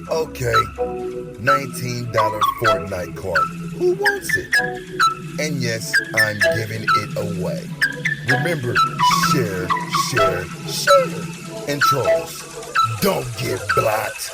Okay, $19 Fortnite card. Who wants it? And yes, I'm giving it away. Remember, share, share, share. And trolls, don't get blocked.